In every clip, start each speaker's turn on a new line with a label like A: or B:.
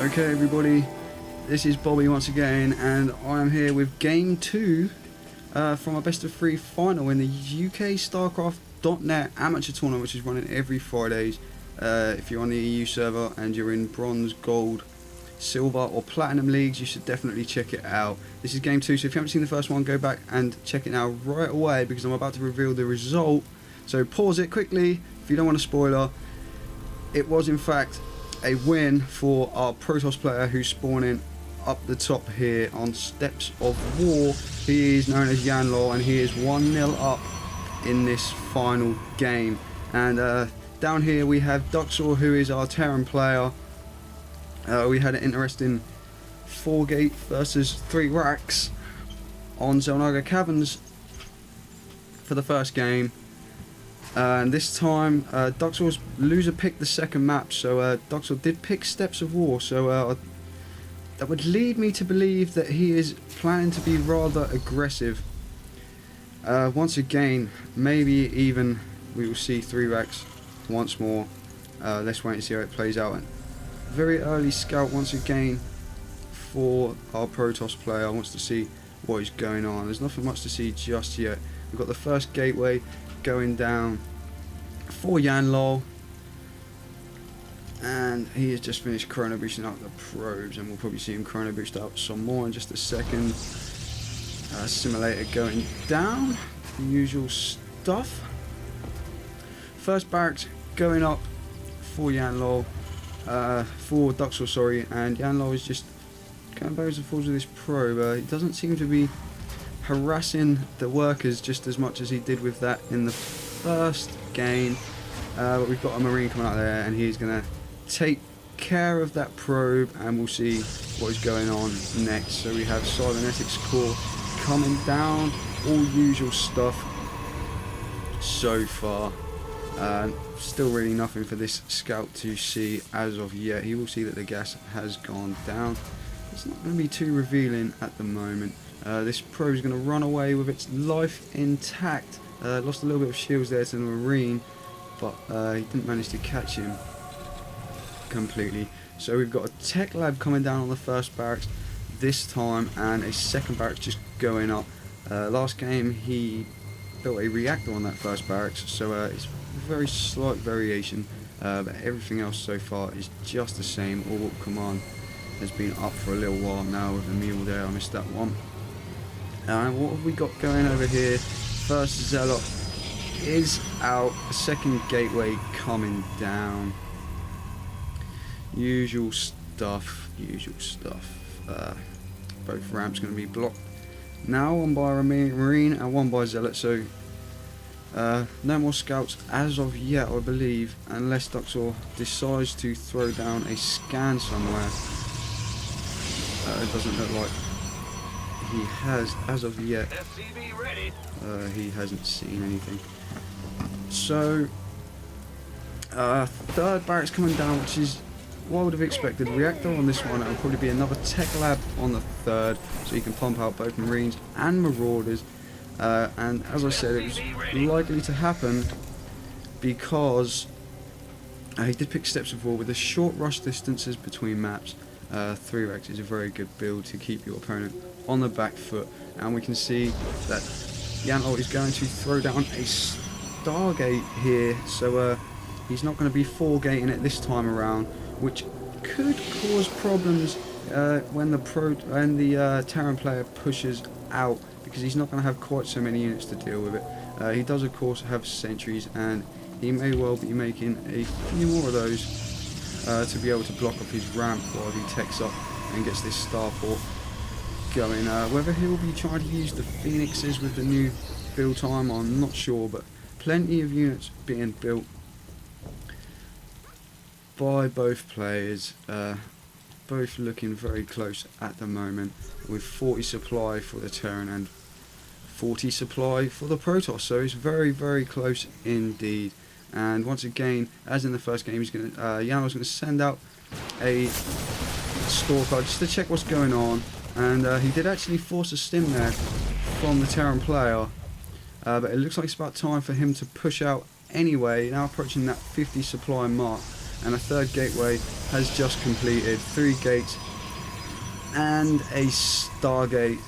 A: Okay everybody, this is Bobby once again, and I am here with game 2 from a best of 3 final in the UKStarcraft.net amateur tournament, which is running every Fridays. If you're on the EU server and you're in bronze, gold, silver or platinum leagues, you should definitely check it out. This is game 2, so if you haven't seen the first one, go back and check it now right away, because I'm about to reveal the result. So pause it quickly if you don't want a spoiler. It was in fact a win for our Protoss player who's spawning up the top here on Steps of War. He is known as Janlol, and he is 1-0 up in this final game. And down here we have Dux0r, who is our Terran player. We had an interesting 4-gate versus 3 racks on Zelnaga Caverns for the first game. And this time Dux0r's loser picked the second map, so Dux0r did pick Steps of War, so that would lead me to believe that he is planning to be rather aggressive. Once again, maybe even we will see 3 racks once more. Let's wait and see how it plays out. Very early scout once again for our Protoss player. Wants to see what is going on. There's nothing much to see just yet. We've got the first gateway going down for Janlol, and he has just finished chrono boosting out the probes, and we'll probably see him chrono boost out some more in just a second. Simulator going down, the usual stuff. First barracks going up for Janlol, for Dux0r, sorry, and Janlol is just going backwards and forwards with this probe. He doesn't seem to be harassing the workers just as much as he did with that in the first game, but we've got a Marine coming out there, and he's going to take care of that probe, and we'll see what is going on next. So we have Cybernetics Core coming down, all usual stuff so far. Still really nothing for this scout to see as of yet. He will see that the gas has gone down. It's not going to be too revealing at the moment. This probe is going to run away with its life intact. Lost a little bit of shields there to the Marine, but he didn't manage to catch him completely. So we've got a tech lab coming down on the first barracks this time, and a second barracks just going up. Last game he built a reactor on that first barracks, so it's a very slight variation, but everything else so far is just the same. Orbital Command has been up for a little while now with the mule there. I missed that one. And what have we got going over here? First Zealot is out, second gateway coming down. Usual stuff, usual stuff. Both ramps going to be blocked now, one by a Marine and one by Zealot, so no more scouts as of yet, I believe, unless Dux0r decides to throw down a scan somewhere. It doesn't look like he has as of yet. He hasn't seen anything. So third barracks coming down, which is what I would have expected. Reactor on this one, it'll probably be another tech lab on the third, so you can pump out both Marines and Marauders. And as I said, it was likely to happen because he did pick Steps of War with the short rush distances between maps. 3 racks is a very good build to keep your opponent on the back foot, and we can see that Janlol is going to throw down a Stargate here, so he's not going to be 4-gating it this time around, which could cause problems when the Terran player pushes out, because he's not going to have quite so many units to deal with it. He does of course have sentries, and he may well be making a few more of those to be able to block up his ramp while he techs up and gets this starport going. Whether he'll be trying to use the Phoenixes with the new build time, I'm not sure, but plenty of units being built by both players, both looking very close at the moment, with 40 supply for the Terran and 40 supply for the Protoss, so it's very, very close indeed. And once again, as in the first game, Janlol's going to send out a stalker just to check what's going on, and he did actually force a stim there from the Terran player, but it looks like it's about time for him to push out anyway, now approaching that 50 supply mark. and a third gateway has just completed. 3 gates and a Stargate,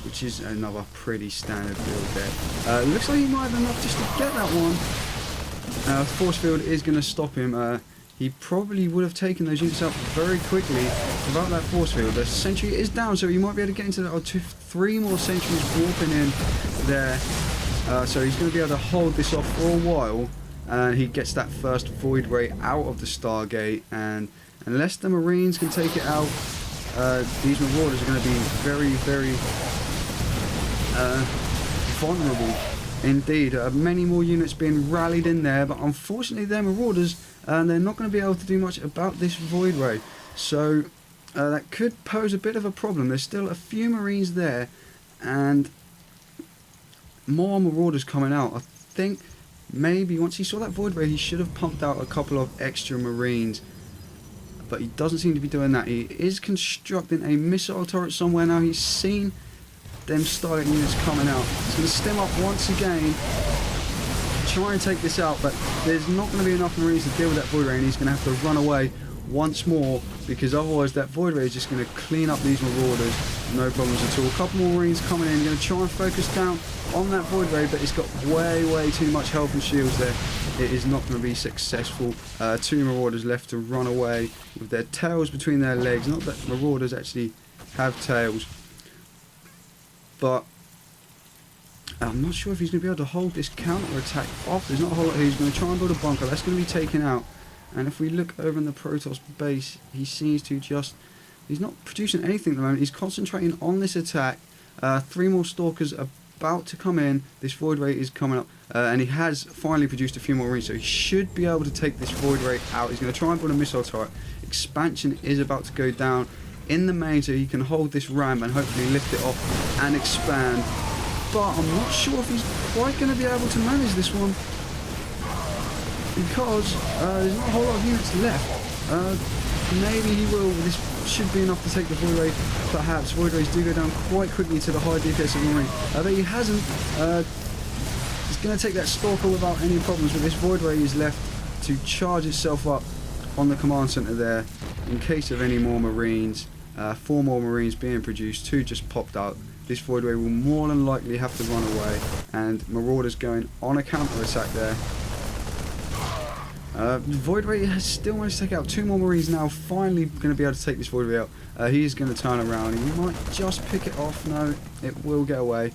A: which is another pretty standard build there. Looks like he might have enough just to get that one. Force field is going to stop him. He probably would have taken those units out very quickly without that force field. The sentry is down, so he might be able to get into that. 3 more sentries warping in there. So he's going to be able to hold this off for a while. And he gets that first void ray out of the Stargate. And unless the Marines can take it out, these Marauders are going to be very, very vulnerable indeed. Many more units being rallied in there, but unfortunately they're Marauders and they're not going to be able to do much about this void ray. So that could pose a bit of a problem. There's still a few Marines there and more Marauders coming out. I think maybe once he saw that void ray he should have pumped out a couple of extra Marines, but he doesn't seem to be doing that. He is constructing a missile turret somewhere now. He's seen them Stargate units coming out. He's going to stem up once again, try and take this out, but there's not going to be enough Marines to deal with that void ray, and he's going to have to run away once more, because otherwise that void ray is just going to clean up these Marauders, no problems at all. A couple more Marines coming in, going to try and focus down on that void ray, but it's got way too much health and shields there. It is not going to be successful. 2 Marauders left to run away with their tails between their legs. Not that Marauders actually have tails, but I'm not sure if he's going to be able to hold this counter attack off. There's not a whole lot here. He's going to try and build a bunker. That's going to be taken out. And if we look over in the Protoss base, he seems to just... he's not producing anything at the moment. He's concentrating on this attack. 3 more Stalkers about to come in. This void ray is coming up. And he has finally produced a few more Marines. So he should be able to take this void ray out. He's going to try and build a missile turret. Expansion is about to go down in the main, so he can hold this ramp and hopefully lift it off and expand. But I'm not sure if he's quite going to be able to manage this one, because there's not a whole lot of units left. Maybe he will. This should be enough to take the void ray. Perhaps void rays do go down quite quickly to the high DPS of the Marine. But he hasn't. He's going to take that Stalker without any problems, but this void ray is left to charge itself up on the command center there in case of any more Marines. 4 more Marines being produced, 2 just popped out. This void ray will more than likely have to run away, and Marauders going on a counter attack there. Void ray has still managed to take out 2 more Marines now. Finally going to be able to take this void ray out. He is going to turn around. He might just pick it off. No, it will get away.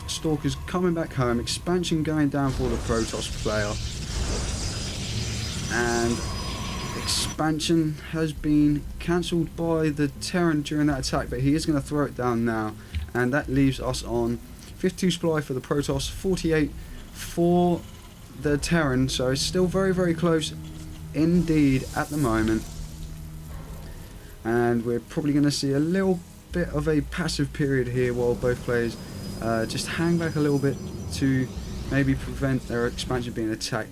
A: Stalkers coming back home. Expansion going down for the Protoss player, and expansion has been cancelled by the Terran during that attack, but he is going to throw it down now, and that leaves us on 52 supply for the Protoss, 48 for the Terran, so it's still very close indeed at the moment, and we're probably going to see a little bit of a passive period here while both players just hang back a little bit to maybe prevent their expansion being attacked.